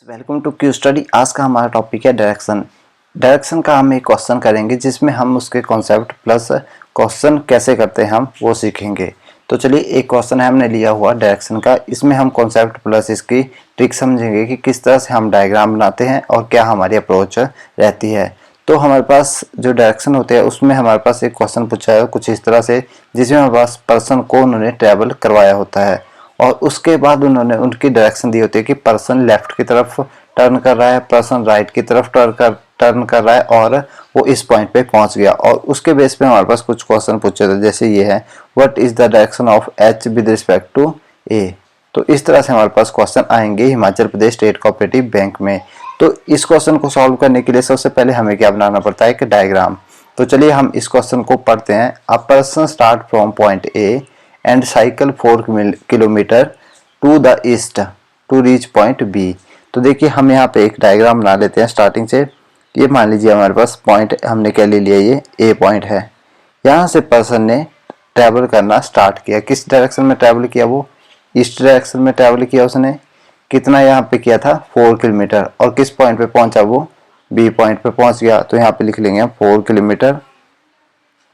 Welcome to Q study. आज का हमारा टॉपिक है डायरेक्शन। डायरेक्शन का हम एक क्वेश्चन करेंगे जिसमें हम उसके कॉन्सेप्ट प्लस क्वेश्चन कैसे करते हैं हम वो सीखेंगे। तो चलिए, एक क्वेश्चन है हमने लिया हुआ डायरेक्शन का, इसमें हम कॉन्सेप्ट प्लस इसकी ट्रिक समझेंगे कि किस तरह से हम डायग्राम बनाते हैं और क्या हमारी अप्रोच रहती है। तो हमारे पास जो डायरेक्शन होते हैं उसमें हमारे पास एक क्वेश्चन पूछा है कुछ इस तरह से, जिसमें हमारे पास पर्सन को उन्होंने ट्रैवल करवाया होता है और उसके बाद उन्होंने उनकी डायरेक्शन दी होती है कि पर्सन लेफ्ट की तरफ टर्न कर रहा है, पर्सन राइट की तरफ टर्न कर रहा है और वो इस पॉइंट पे पहुंच गया। और उसके बेस पे हमारे पास कुछ क्वेश्चन पूछे थे, जैसे ये है what is the direction of H with respect to A. तो इस तरह से हमारे पास क्वेश्चन आएंगे Himachal Pradesh state cooperative bank में। तो इस क्वेश्चन को सॉल्व करने के लिए सबसे पहले हमें क्या बनाना पड़ता है कि डायग्राम। तो चलिए हम इस क्वेश्चन को पढ़ते हैं। A person start from point A and cycle 4 kilometre to the east to reach point B. तो देखिए हम यहाँ पे एक डायग्राम बना लेते हैं स्टार्टिंग से। ये मान लीजिए हमारे पास पॉइंट हमने क्या ले लिया, ये ए पॉइंट है। यहाँ से पर्सन ने ट्रैवल करना स्टार्ट किया। किस डायरेक्शन में ट्रैवल किया? वो ईस्ट डायरेक्शन में ट्रैवल किया उसने। कितना यहाँ पे किया था? 4 किलोमीटर। और किस पॉइंट पे पहुंचा? वो बी पॉइंट पे पहुंच गया। तो यहाँ पे लिख लेंगे 4 किलोमीटर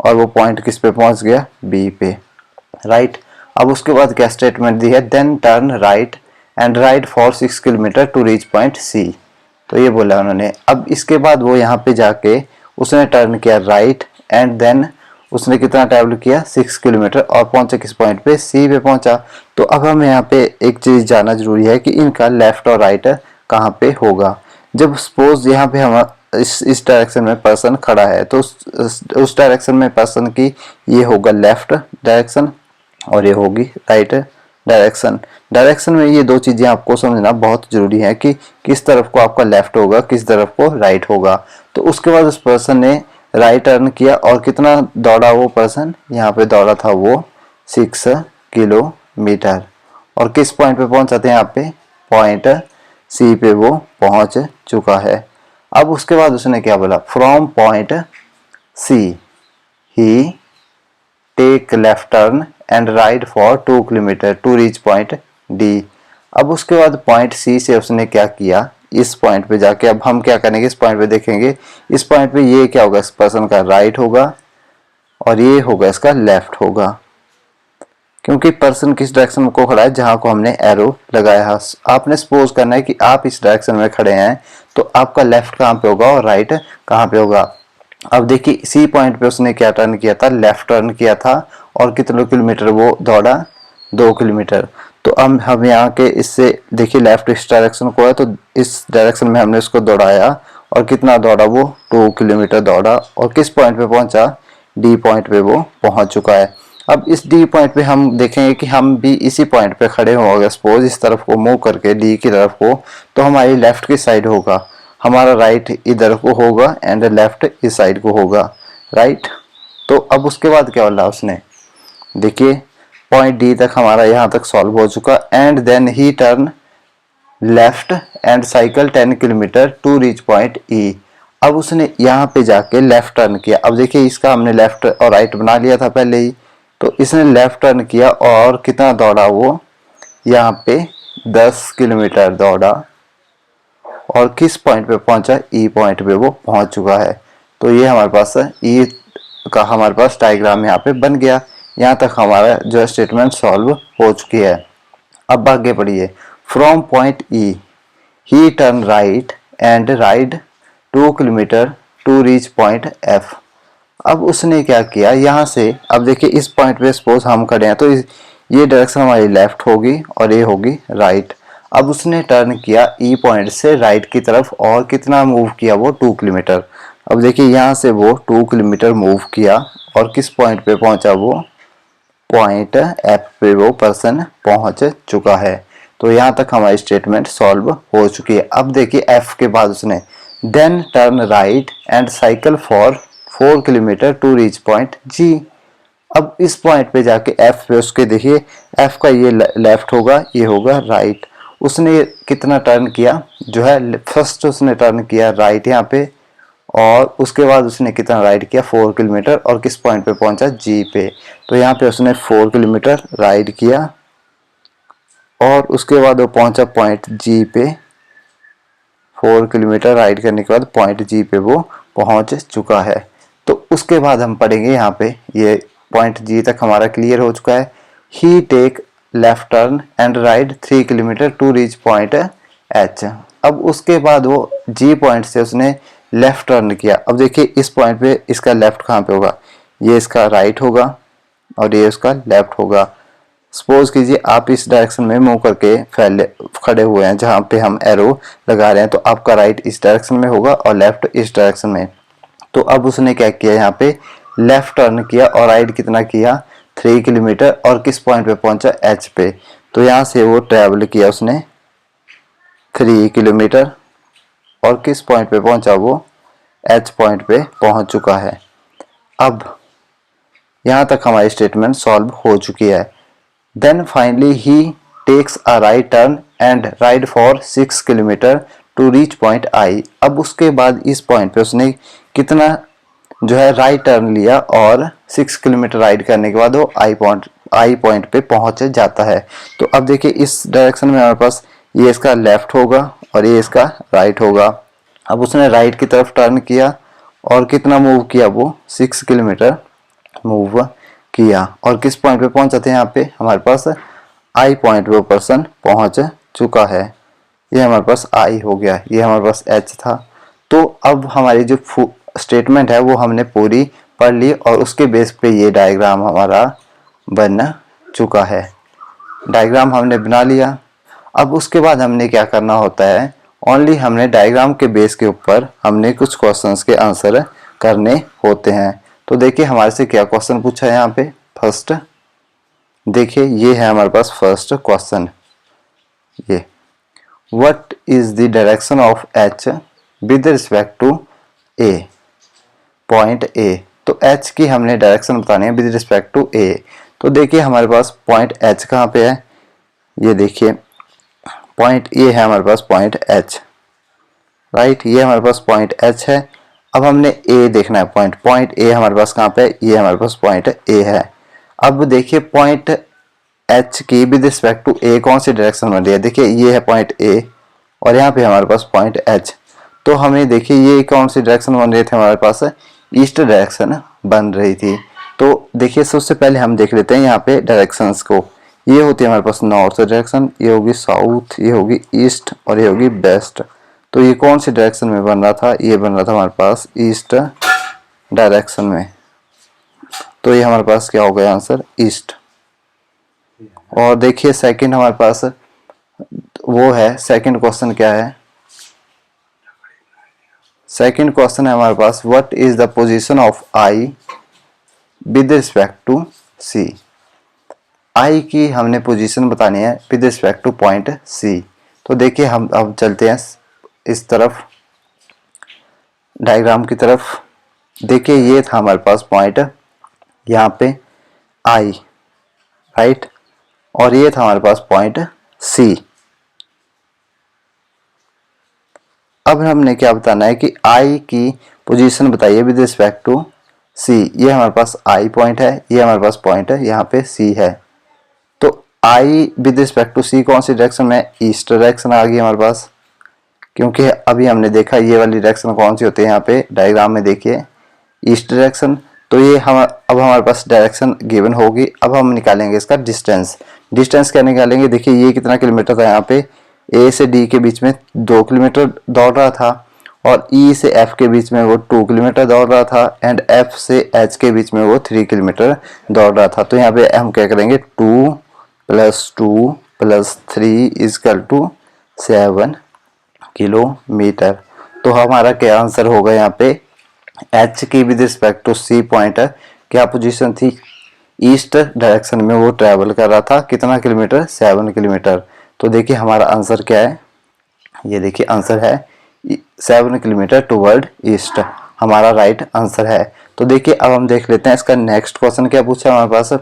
और वो पॉइंट किस पे पहुंच गया? बी पे, राइट। अब उसके बाद क्या स्टेटमेंट दी है? Then turn right and ride for 6 kilometre to reach point C. तो ये बोला उन्होंने। अब इसके बाद वो यहाँ पे जाके उसने टर्न किया राइट एंड देन उसने कितना ट्रैवल किया? 6 किलोमीटर और पहुंचा किस पॉइंट पे? सी पे पहुंचा। तो अब हमें यहाँ पे एक चीज जानना जरूरी है कि इनका लेफ्ट और राइट कहाँ पे होगा। जब सपोज यहाँ पे हम इस डायरेक्शन में पर्सन खड़ा है तो उस डायरेक्शन में पर्सन की ये होगा लेफ्ट डायरेक्शन और ये होगी राइट डायरेक्शन। डायरेक्शन में ये दो चीजें आपको समझना बहुत जरूरी है कि किस तरफ को आपका लेफ्ट होगा, किस तरफ को राइट होगा। तो उसके बाद उस पर्सन ने राइट टर्न किया और कितना दौड़ा वो पर्सन? यहाँ पे दौड़ा था वो 6 किलोमीटर और किस पॉइंट पे पहुंचा था? यहाँ पे पॉइंट सी पे वो पहुंच चुका है। अब उसके बाद उसने क्या बोला? From point C he take left turn and ride for 2 kilometre to reach point D. अब उसके बाद पॉइंट सी से उसने क्या किया? इस पॉइंट पे जाके अब हम क्या करेंगे? इस पॉइंट पे देखेंगे। इस पॉइंट पे ये क्या होगा? इस पर्सन का राइट होगा और ये होगा इसका लेफ्ट होगा, क्योंकि पर्सन किस डायरेक्शन को खड़ा है? जहां को हमने एरो लगाया है। आपने सपोज करना है कि आप इस डायरेक्शन में खड़े हैं तो आपका लेफ्ट कहाँ पे होगा और राइट कहाँ पे होगा। अब देखिए सी पॉइंट पे उसने क्या टर्न किया था? लेफ्ट टर्न किया था और कितने किलोमीटर वो दौड़ा? 2 किलोमीटर। तो अब हम यहाँ के इससे देखिए लेफ्ट इस डायरेक्शन को है तो इस डायरेक्शन में हमने उसको दौड़ाया और कितना दौड़ा? वो 2 किलोमीटर दौड़ा और किस पॉइंट पे पहुंचा? डी पॉइंट पे वो पहुंच चुका है। अब इस डी पॉइंट पे हम देखेंगे कि हम भी इसी पॉइंट पे खड़े होंगे, सपोज इस तरफ को मूव करके डी की तरफ को, तो हमारी लेफ्ट की साइड होगा, हमारा राइट इधर को होगा एंड लेफ्ट इस साइड को होगा, राइट। तो अब उसके बाद क्या बोला उसने? देखिए पॉइंट डी तक हमारा यहाँ तक सॉल्व हो चुका and then he turn left and cycle 10 kilometre to reach point E. अब उसने यहाँ पे जाके लेफ्ट टर्न किया। अब देखिए इसका हमने लेफ्ट और राइट बना लिया था पहले ही, तो इसने लेफ्ट टर्न किया और कितना दौड़ा? वो यहाँ पे 10 किलोमीटर दौड़ा और किस पॉइंट पे पहुंचा? ई पॉइंट पे वो पहुंच चुका है। तो ये हमारे पास ई का हमारे पास डायग्राम यहाँ पे बन गया। यहाँ तक हमारा जो स्टेटमेंट सॉल्व हो चुकी है। अब आगे बढ़िए। From point E he turn right and ride 2 kilometre to reach point F. अब उसने क्या किया? यहाँ से अब देखिए इस पॉइंट पे सपोज हम खड़े हैं तो ये डायरेक्शन हमारी लेफ्ट होगी और ये होगी राइट। अब उसने टर्न किया ई पॉइंट से राइट की तरफ और कितना मूव किया? वो 2 किलोमीटर। अब देखिए यहाँ से वो 2 किलोमीटर मूव किया और किस पॉइंट पे पहुंचा? वो पॉइंट एफ पे वो पर्सन पहुंच चुका है। तो यहाँ तक हमारी स्टेटमेंट सॉल्व हो चुकी है। अब देखिए एफ के बाद उसने then turn right and cycle for 4 kilometre to reach point G. अब इस पॉइंट पे जाके एफ पे उसके देखिए एफ का ये लेफ्ट होगा, ये होगा राइट। उसने कितना टर्न किया? जो है फर्स्ट उसने टर्न किया राइट यहाँ पे और उसके बाद उसने कितना राइड किया? 4 किलोमीटर और किस पॉइंट पे पहुंचा? जी पे। तो यहाँ पे उसने 4 किलोमीटर राइड किया और उसके बाद वो पहुंचा पॉइंट जी पे 4 किलोमीटर राइड करने के बाद पॉइंट जी पे वो पहुंच चुका है। तो उसके बाद हम पढ़ेंगे यहाँ पे, ये पॉइंट जी तक हमारा क्लियर हो चुका है। He take left turn and ride 3 kilometre to reach point H. अब उसके बाद वो जी पॉइंट से उसने लेफ्ट टर्न किया। अब देखिए इस पॉइंट पे इसका लेफ्ट कहाँ पे होगा, ये इसका राइट होगा और ये उसका लेफ्ट होगा। सपोज कीजिए आप इस डायरेक्शन में मूव करके फैले खड़े हुए हैं जहाँ पे हम एरो लगा रहे हैं, तो आपका राइट इस डायरेक्शन में होगा और लेफ्ट इस डायरेक्शन में। तो अब उसने क्या किया, यहाँ पे लेफ्ट टर्न किया और राइड कितना किया 3 किलोमीटर, और किस पॉइंट पे पहुंचा एच पे। तो यहाँ से वो ट्रेवल किया उसने 3 किलोमीटर और किस पॉइंट पे पहुंचा, वो एच पॉइंट पे पहुंच चुका है। अब यहाँ तक हमारी स्टेटमेंट सॉल्व हो चुकी है। Then finally he takes a right turn and ride for 6 kilometre to reach point I. अब उसके बाद इस पॉइंट पे उसने कितना जो है राइट टर्न लिया और 6 किलोमीटर राइड करने के बाद वो आई पॉइंट पे पहुंच जाता है। तो अब देखिए इस डायरेक्शन में हमारे पास ये इसका लेफ्ट होगा और ये इसका राइट होगा। अब उसने राइट की तरफ टर्न किया और कितना मूव किया, वो 6 किलोमीटर मूव किया और किस पॉइंट पे पहुंचा था, यहाँ पे हमारे पास आई पॉइंट पे वो पर्सन पहुंच चुका है। ये हमारे पास आई हो गया, ये हमारे पास एच था। तो अब हमारी जो स्टेटमेंट है वो हमने पूरी पढ़ ली और उसके बेस पे ये डायग्राम हमारा बन चुका है। डायग्राम हमने बना लिया। अब उसके बाद हमने क्या करना होता है, ओनली हमने डायग्राम के बेस के ऊपर हमने कुछ क्वेश्चंस के आंसर करने होते हैं। तो देखिए हमारे से क्या क्वेश्चन पूछा है यहाँ पे। फर्स्ट देखिए ये है हमारे पास फर्स्ट क्वेश्चन, ये what is the direction of H with respect to A, point A. तो एच की हमने डायरेक्शन बतानी है विद रिस्पेक्ट टू ए। तो देखिए हमारे पास पॉइंट एच कहाँ पे है, ये देखिए पॉइंट ए है हमारे पास पॉइंट एच, राइट, ये हमारे पास पॉइंट एच है। अब हमने ए देखना है, पॉइंट ए हमारे पास कहाँ पे है, ये हमारे पास पॉइंट ए है। अब देखिए पॉइंट एच की विद रिस्पेक्ट टू ए कौन सी डायरेक्शन बन रही है, देखिए ये है पॉइंट ए और यहाँ पे हमारे पास पॉइंट एच। तो हमें देखिए ये कौन सी डायरेक्शन बन रही थी, हमारे पास ईस्ट डायरेक्शन बन रही थी। तो देखिए सबसे पहले हम देख लेते हैं यहाँ पे डायरेक्शंस को। ये होती है हमारे पास नॉर्थ डायरेक्शन, ये होगी साउथ, ये होगी ईस्ट और ये होगी वेस्ट। तो ये कौन सी डायरेक्शन में बन रहा था, ये बन रहा था हमारे पास ईस्ट डायरेक्शन में। तो ये हमारे पास क्या हो गया आंसर, ईस्ट। और देखिए सेकंड हमारे पास वो है, सेकंड क्वेश्चन क्या है, सेकंड क्वेश्चन है हमारे पास what is the position of I with respect to C. I की हमने पोजीशन बतानी है with respect to point C. तो देखिए हम अब चलते हैं इस तरफ डायग्राम की तरफ। देखिए ये था हमारे पास पॉइंट यहाँ पे आई, राइट, और ये था हमारे पास पॉइंट सी। अब हमने क्या बताना है कि आई की पोजीशन बताइए विद रिस्पेक्ट टू सी। ये हमारे पास आई पॉइंट है, ये हमारे पास पॉइंट है, यहाँ पे सी है। तो आई विद रिस्पेक्ट टू सी कौन सी डायरेक्शन में, ईस्ट डायरेक्शन आ गई हमारे पास, क्योंकि अभी हमने देखा ये वाली डायरेक्शन कौन सी होती है, यहाँ पे डायग्राम में देखिए ईस्ट डायरेक्शन। तो ये हम अब हमारे पास डायरेक्शन गिवन होगी। अब हम निकालेंगे इसका डिस्टेंस। डिस्टेंस क्या निकालेंगे, देखिए ये कितना किलोमीटर था, यहाँ पे ए से डी के बीच में 2 किलोमीटर दौड़ रहा था और ई से एफ के बीच में वो 2 किलोमीटर दौड़ रहा था एंड एफ से एच के बीच में वो 3 किलोमीटर दौड़ रहा था। तो यहाँ पे हम क्या करेंगे 2 + 2 + 3 = 7 किलोमीटर। तो हमारा क्या आंसर होगा यहाँ पे, एच की with respect to C point क्या पोजीशन थी, ईस्ट डायरेक्शन में वो ट्रेवल कर रहा था, कितना किलोमीटर, 7 किलोमीटर। तो देखिए हमारा आंसर क्या है, ये देखिए आंसर है 7 किलोमीटर टुवर्ड ईस्ट, हमारा राइट आंसर है। तो देखिए अब हम देख लेते हैं इसका नेक्स्ट क्वेश्चन क्या पूछा हमारे पास।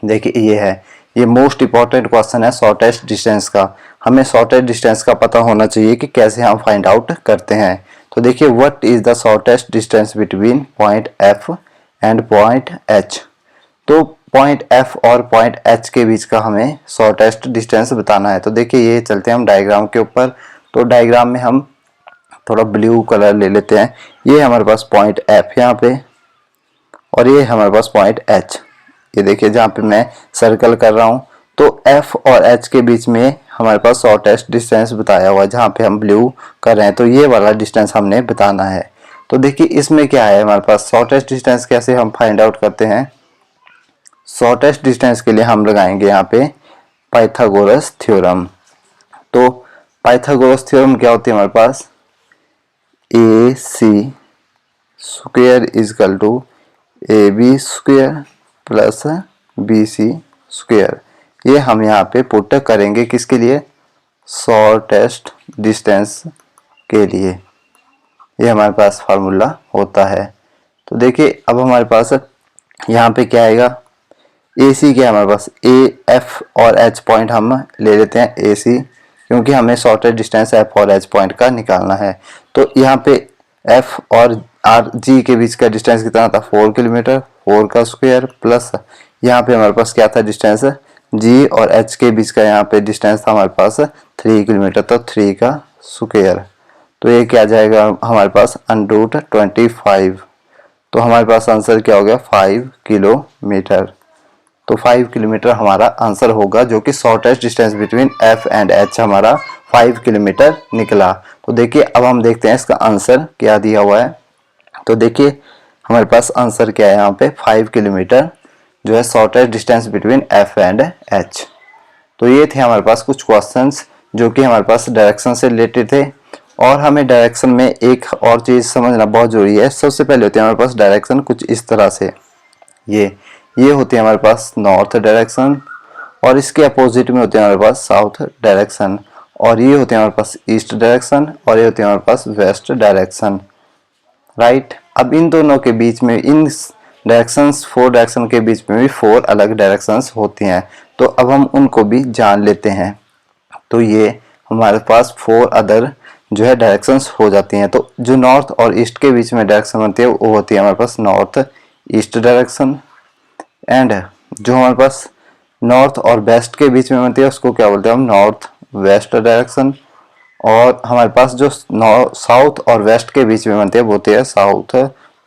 देखिए ये है, ये मोस्ट इंपॉर्टेंट क्वेश्चन है शॉर्टेस्ट डिस्टेंस का। हमें शॉर्टेस्ट डिस्टेंस का पता होना चाहिए कि कैसे हम फाइंड आउट करते हैं। तो देखिए what is the shortest distance between point F and point H. तो पॉइंट एफ और पॉइंट एच के बीच का हमें शॉर्टेस्ट डिस्टेंस बताना है। तो देखिए ये चलते हैं हम डायग्राम के ऊपर। तो डायग्राम में हम थोड़ा ब्लू कलर ले लेते हैं। ये हमारे पास पॉइंट F यहाँ पे, और ये हमारे पास पॉइंट H। ये देखिए जहाँ पे मैं सर्कल कर रहा हूँ, तो F और H के बीच में हमारे पास शॉर्टेस्ट डिस्टेंस बताया हुआ है, जहाँ पे हम ब्लू कर रहे हैं, तो ये वाला डिस्टेंस हमने बताना है। तो देखिए इसमें क्या है, हमारे पास शॉर्टेस्ट डिस्टेंस कैसे हम फाइंड आउट करते हैं। शॉर्टेस्ट डिस्टेंस के लिए हम लगाएंगे यहाँ पे पाइथागोरस थ्योरम। तो पाइथागोरस थ्योरम क्या होती है हमारे पास, AC square equal to AB square plus BC square. ये हम यहाँ पे पुट करेंगे किसके लिए, शॉर्टेस्ट डिस्टेंस के लिए। ये हमारे पास फार्मूला होता है। तो देखिए अब हमारे पास यहाँ पे क्या आएगा, AC क्या है हमारे पास, F और H पॉइंट हम ले लेते हैं AC, क्योंकि हमें शॉर्टेस्ट डिस्टेंस F और H पॉइंट का निकालना है। तो यहाँ पे F और G के बीच का डिस्टेंस कितना था, 4 किलोमीटर, 4 का स्क्वायर प्लस यहाँ पे हमारे पास क्या था डिस्टेंस, G और H के बीच का यहाँ पे डिस्टेंस था हमारे पास 3 किलोमीटर, तो 3 का स्क्वायर। तो ये क्या जाएगा हमारे पास √25। तो हमारे पास आंसर क्या हो गया, 5 किलोमीटर। तो 5 किलोमीटर हमारा आंसर होगा, जो कि shortest distance between F and H हमारा 5 किलोमीटर निकला। तो देखिए अब हम देखते हैं इसका आंसर क्या दिया हुआ है। तो देखिए हमारे पास आंसर क्या है यहाँ पे, 5 किलोमीटर जो है shortest distance between F and H। तो ये थे हमारे पास कुछ क्वेश्चंस जो कि हमारे पास डायरेक्शन से रिलेटेड थे। और हमें डायरेक्शन में एक और चीज़ समझना बहुत ज़रूरी है। सबसे पहले होती है हमारे पास डायरेक्शन कुछ इस तरह से, ये होती है हमारे पास नॉर्थ डायरेक्शन, और इसके अपोजिट में होते हैं हमारे पास साउथ डायरेक्शन, और ये होते हैं हमारे पास ईस्ट डायरेक्शन, और ये होते हैं हमारे पास वेस्ट डायरेक्शन, राइट। अब इन दोनों के बीच में, इन डायरेक्शंस 4 डायरेक्शन के बीच में भी 4 अलग डायरेक्शंस होती हैं। तो अब हम उनको भी जान लेते हैं। तो ये हमारे पास 4 अदर जो है डायरेक्शंस हो जाती हैं। तो जो नॉर्थ और ईस्ट के बीच में डायरेक्शन बनती है वो होती है हमारे पास नॉर्थ ईस्ट डायरेक्शन, एंड जो हमारे पास नॉर्थ और वेस्ट के बीच में बनती है उसको क्या बोलते हैं हम, नॉर्थ वेस्ट डायरेक्शन। और हमारे पास जो साउथ और वेस्ट के बीच में बनती है वो होती है साउथ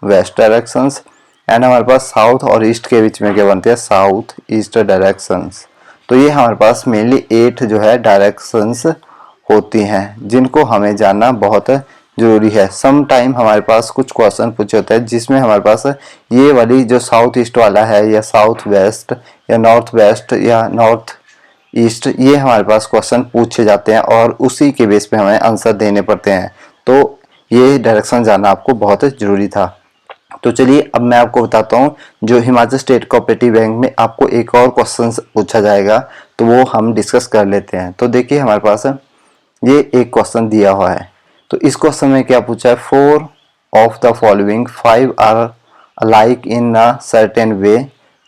वेस्ट डायरेक्शंस, एंड हमारे पास साउथ और ईस्ट के बीच में क्या बनती है, साउथ ईस्ट डायरेक्शंस। तो ये हमारे पास मेनली 8 जो है डायरेक्शंस होती हैं, जिनको हमें जानना बहुत जरूरी है। सम टाइम हमारे पास कुछ क्वेश्चन पूछे होते हैं जिसमें हमारे पास ये वाली जो साउथ ईस्ट वाला है, या साउथ वेस्ट, या नॉर्थ वेस्ट, या नॉर्थ ईस्ट, ये हमारे पास क्वेश्चन पूछे जाते हैं और उसी के बेस पे हमें आंसर देने पड़ते हैं। तो ये डायरेक्शन जानना आपको बहुत जरूरी था। तो चलिए अब मैं आपको बताता हूँ, जो हिमाचल स्टेट कोऑपरेटिव बैंक में आपको एक और क्वेश्चन पूछा जाएगा, तो वो हम डिस्कस कर लेते हैं। तो देखिए हमारे पास ये एक क्वेश्चन दिया हुआ है। तो इस क्वेश्चन में क्या पूछा है, 4 of the following 5 are alike in a certain way,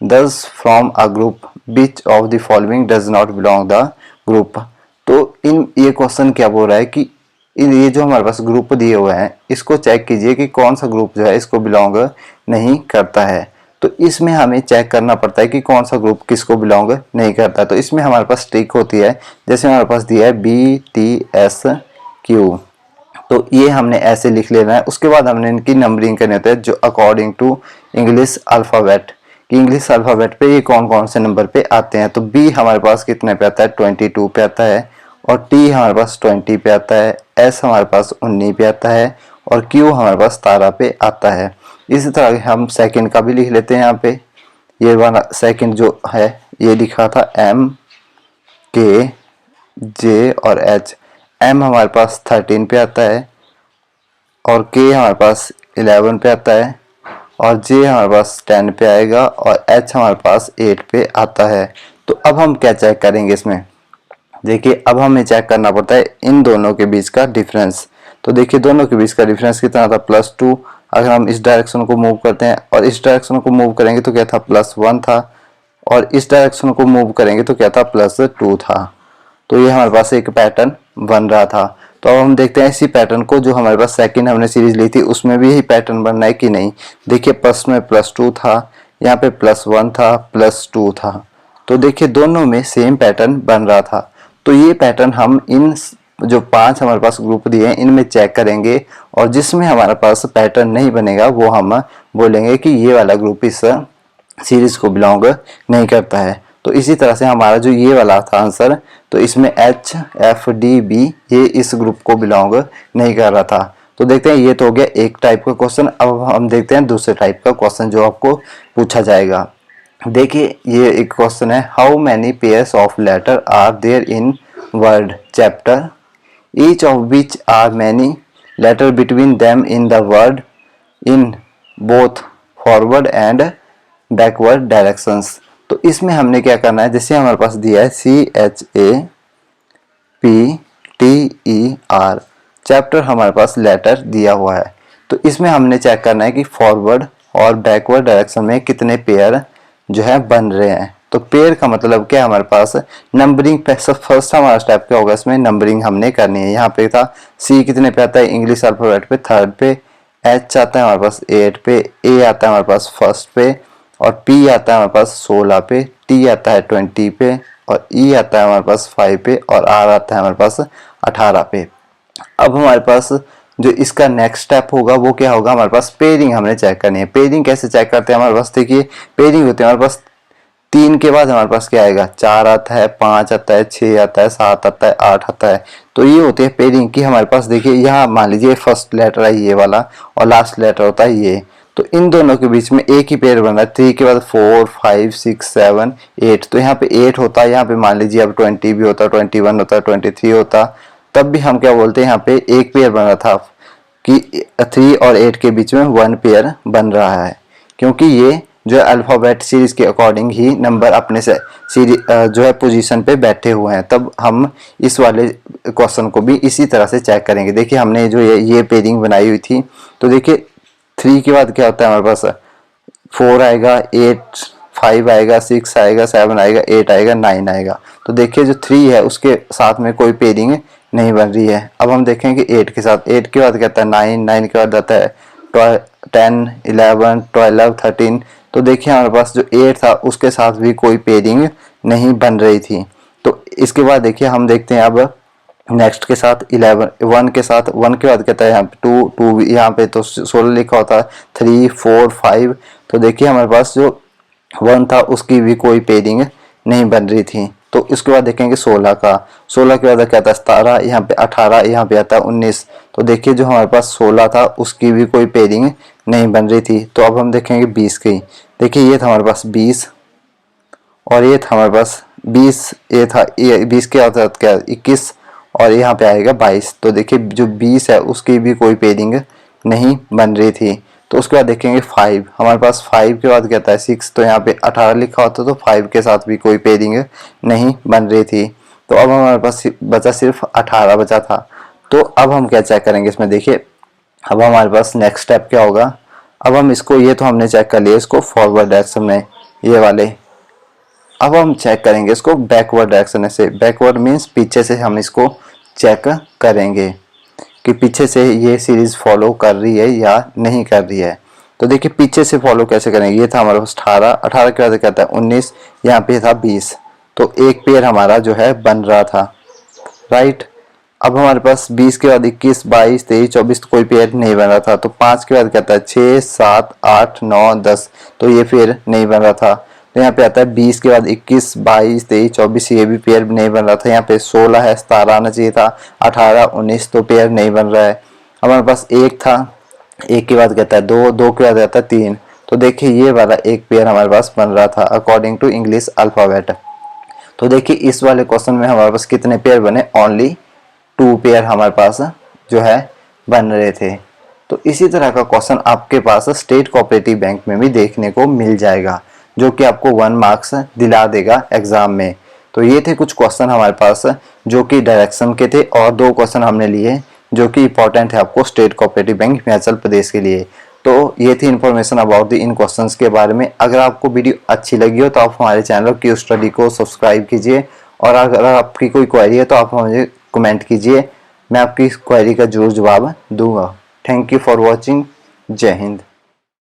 thus from a group which of the following does not belong the group. तो ये क्वेश्चन क्या बोल रहा है कि ये जो हमारे पास ग्रुप दिए हुए हैं इसको चेक कीजिए कि कौन सा ग्रुप जो है इसको बिलोंग नहीं करता है। तो इसमें हमें चेक करना पड़ता है कि कौन सा ग्रुप किसको बिलोंग नहीं करता। तो इसमें हमारे पास ट्रिक होती है, जैसे हमारे पास दिया है BTSQ, तो ये हमने ऐसे लिख लेना है। उसके बाद हमने इनकी नंबरिंग करनी होती है जो अकॉर्डिंग टू इंग्लिश अल्फ़ाबेट, कि इंग्लिश अल्फ़ाबेट पे ये कौन कौन से नंबर पे आते हैं। तो B हमारे पास कितने पे आता है, 22 पे आता है, और T हमारे पास 20 पे आता है, S हमारे पास 19 पे आता है, और Q हमारे पास 17 पे आता है। इसी तरह हम सेकंड का भी लिख लेते हैं। यहाँ पे ये वाला सेकंड जो है ये लिखा था M, K, J और H। M हमारे पास 13 पे आता है, और K हमारे पास 11 पे आता है, और J हमारे पास 10 पे आएगा, और H हमारे पास 8 पे आता है। तो अब हम क्या चेक करेंगे इसमें, देखिए अब हमें चेक करना पड़ता है इन दोनों के बीच का डिफरेंस। तो देखिए दोनों के बीच का डिफरेंस कितना था, +2। अगर हम इस डायरेक्शन को मूव करते हैं और इस डायरेक्शन को मूव करेंगे तो क्या था, +1 था, और इस डायरेक्शन को मूव करेंगे तो क्या था, +2 था। तो ये हमारे पास एक पैटर्न बन रहा था। तो अब हम देखते हैं इसी पैटर्न को, जो हमारे पास सेकंड हमने सीरीज ली थी उसमें भी यही पैटर्न बनना है कि नहीं। देखिए फर्स्ट में +2 था, यहाँ पे +1 था, +2 था। तो देखिए दोनों में सेम पैटर्न बन रहा था। तो ये पैटर्न हम इन जो 5 हमारे पास ग्रुप दिए हैं इनमें चेक करेंगे, और जिसमें हमारे पास पैटर्न नहीं बनेगा वो हम बोलेंगे कि ये वाला ग्रुप इस सीरीज को बिलोंग नहीं करता है। तो इसी तरह से हमारा जो ये वाला था आंसर, तो इसमें एच एफ डी बी ये इस ग्रुप को बिलोंग नहीं कर रहा था। तो देखते हैं, ये तो हो गया एक टाइप का क्वेश्चन। अब हम देखते हैं दूसरे टाइप का क्वेश्चन जो आपको पूछा जाएगा। देखिए ये एक क्वेश्चन है, how many pairs of letter are there in word chapter, each of which are many letter between them in the word in both forward and backward directions. तो इसमें हमने क्या करना है, जैसे हमारे पास दिया है CHAPTER, चैप्टर हमारे पास लेटर दिया हुआ है। तो इसमें हमने चेक करना है कि फॉरवर्ड और बैकवर्ड डायरेक्शन में कितने पेयर जो है बन रहे हैं। तो पेयर का मतलब क्या, हमारे पास नंबरिंग फर्स्ट हमारा स्टेप क्या होगा, इसमें नंबरिंग हमने करनी है। यहाँ पे था C कितने पे आता है, इंग्लिश अल्फाबेट पे 3rd पे, H आता है हमारे पास 8 पे, A आता है हमारे पास 1st पे, और P आता है हमारे पास 16 पे, T आता है 20 पे, और E आता है हमारे पास 5 पे, और R आता है हमारे पास 18 पे। अब हमारे पास जो इसका नेक्स्ट स्टेप होगा वो क्या होगा, हमारे पास पेयरिंग हमने चेक करनी है। पेयरिंग कैसे चेक करते हैं, हमारे पास देखिए पेयरिंग होती है हमारे पास 3 के बाद हमारे पास क्या आएगा, 4 आता है, 5 आता है, 6 आता है, 7 आता है, 8 आता है। तो ये होती है पेयरिंग की। हमारे पास देखिए यहाँ मान लीजिए फर्स्ट लेटर है ये वाला और लास्ट लेटर होता है ये, तो इन दोनों के बीच में एक ही पेयर बन रहा है। 3 के बाद 4 5 6 7 8, तो यहाँ पे 8 होता है। यहाँ पे मान लीजिए अब 20 भी होता, 21 होता, 23 होता, तब भी हम क्या बोलते हैं, यहाँ पे एक पेयर बन रहा था कि 3 और 8 के बीच में 1 पेयर बन रहा है, क्योंकि ये जो अल्फाबेट सीरीज के अकॉर्डिंग ही नंबर अपने से जो है पोजीशन पे बैठे हुए हैं। तब हम इस वाले क्वेश्चन को भी इसी तरह से चेक करेंगे। देखिए हमने जो ये पेयरिंग बनाई हुई थी, तो देखिए 3 के बाद क्या होता है, हमारे पास 4 आएगा, 8 5 आएगा, 6 आएगा, 7 आएगा, 8 आएगा, 9 आएगा। तो देखिए जो 3 है उसके साथ में कोई पेयरिंग नहीं बन रही है। अब हम देखेंगे 8 के साथ, 8 के बाद क्या आता है 9, 9 के बाद आता है 10 11 12 13। तो देखिए हमारे पास जो 8 था उसके साथ भी कोई पेयरिंग नहीं बन रही थी। तो इसके बाद देखिए हम देखते हैं अब नेक्स्ट के साथ 11 1 के साथ, 1 के बाद कहता है यहाँ पे 2 2, यहाँ पे तो 16 लिखा होता है, 3 4 5। तो देखिए हमारे पास जो 1 था उसकी भी कोई पेयरिंग नहीं बन रही थी। तो इसके बाद देखेंगे 16 का, 16 के बाद क्या था 17, यहाँ पे 18, यहाँ पे आता है 19। तो देखिए जो हमारे पास 16 था उसकी भी कोई पेयरिंग नहीं बन रही थी। तो अब हम देखेंगे 20 की। देखिए ये था हमारे पास 20, और ये था हमारे पास 20, ये था ये 20 के बाद क्या 21, और यहाँ पे आएगा 22। तो देखिए जो 20 है उसकी भी कोई पेयरिंग नहीं बन रही थी। तो उसके बाद देखेंगे 5, हमारे पास 5 के बाद क्या आता है 6, तो यहाँ पे 18 लिखा होता तो 5 के साथ भी कोई पेयरिंग नहीं बन रही थी। तो अब हमारे पास बचा सिर्फ 18 बचा था। तो अब हम क्या चेक करेंगे इसमें, देखिए अब हमारे पास नेक्स्ट स्टेप क्या होगा। अब हम इसको, ये तो हमने चेक कर लिया इसको फॉरवर्ड डायरेक्शन में ये वाले। अब हम चेक करेंगे इसको बैकवर्ड डायरेक्शन से। बैकवर्ड मीन्स पीछे से हम इसको चेक करेंगे कि पीछे से ये सीरीज फॉलो कर रही है या नहीं कर रही है। तो देखिए पीछे से फॉलो कैसे करेंगे, ये था हमारे पास 18, 18 के बाद कहता है 19, यहाँ पे था 20। तो एक पेयर हमारा जो है बन रहा था, राइट। अब हमारे पास 20 के बाद 21 22 23 24 कोई पेयर नहीं बन रहा था। तो 5 के बाद कहता है 6 7 8 9 10, तो ये पेयर नहीं बन रहा था। तो यहाँ पे आता है 20 के बाद 21 22 23 24, ये भी पेयर नहीं बन रहा था। यहाँ पे 16 है, 17 आना चाहिए था, 18 19, तो पेयर नहीं बन रहा है। हमारे पास 1 था, 1 के बाद कहता है 2, 2 के बाद आता है 3। तो देखिए ये वाला एक पेयर हमारे पास बन रहा था अकॉर्डिंग टू इंग्लिश अल्फाबेट। तो देखिए इस वाले क्वेश्चन में हमारे पास कितने पेयर बने, ओनली 2 पेयर हमारे पास जो है बन रहे थे। तो इसी तरह का क्वेश्चन आपके पास स्टेट कोऑपरेटिव बैंक में भी देखने को मिल जाएगा, जो कि आपको 1 मार्क्स दिला देगा एग्जाम में। तो ये थे कुछ क्वेश्चन हमारे पास जो कि डायरेक्शन के थे, और 2 क्वेश्चन हमने लिए जो कि इंपॉर्टेंट है आपको state cooperative bank Himachal Pradesh के लिए। तो ये थी information about the in questions के बारे में। अगर आपको वीडियो अच्छी लगी हो तो आप हमारे चैनल की स्टडी को सब्सक्राइब कीजिए, और अगर आपकी कोई क्वेरी है तो आप मुझे कमेंट कीजिए, मैं आपकी इस क्वेरी का जरूर जवाब दूंगा। Thank you for watching. जय हिंद।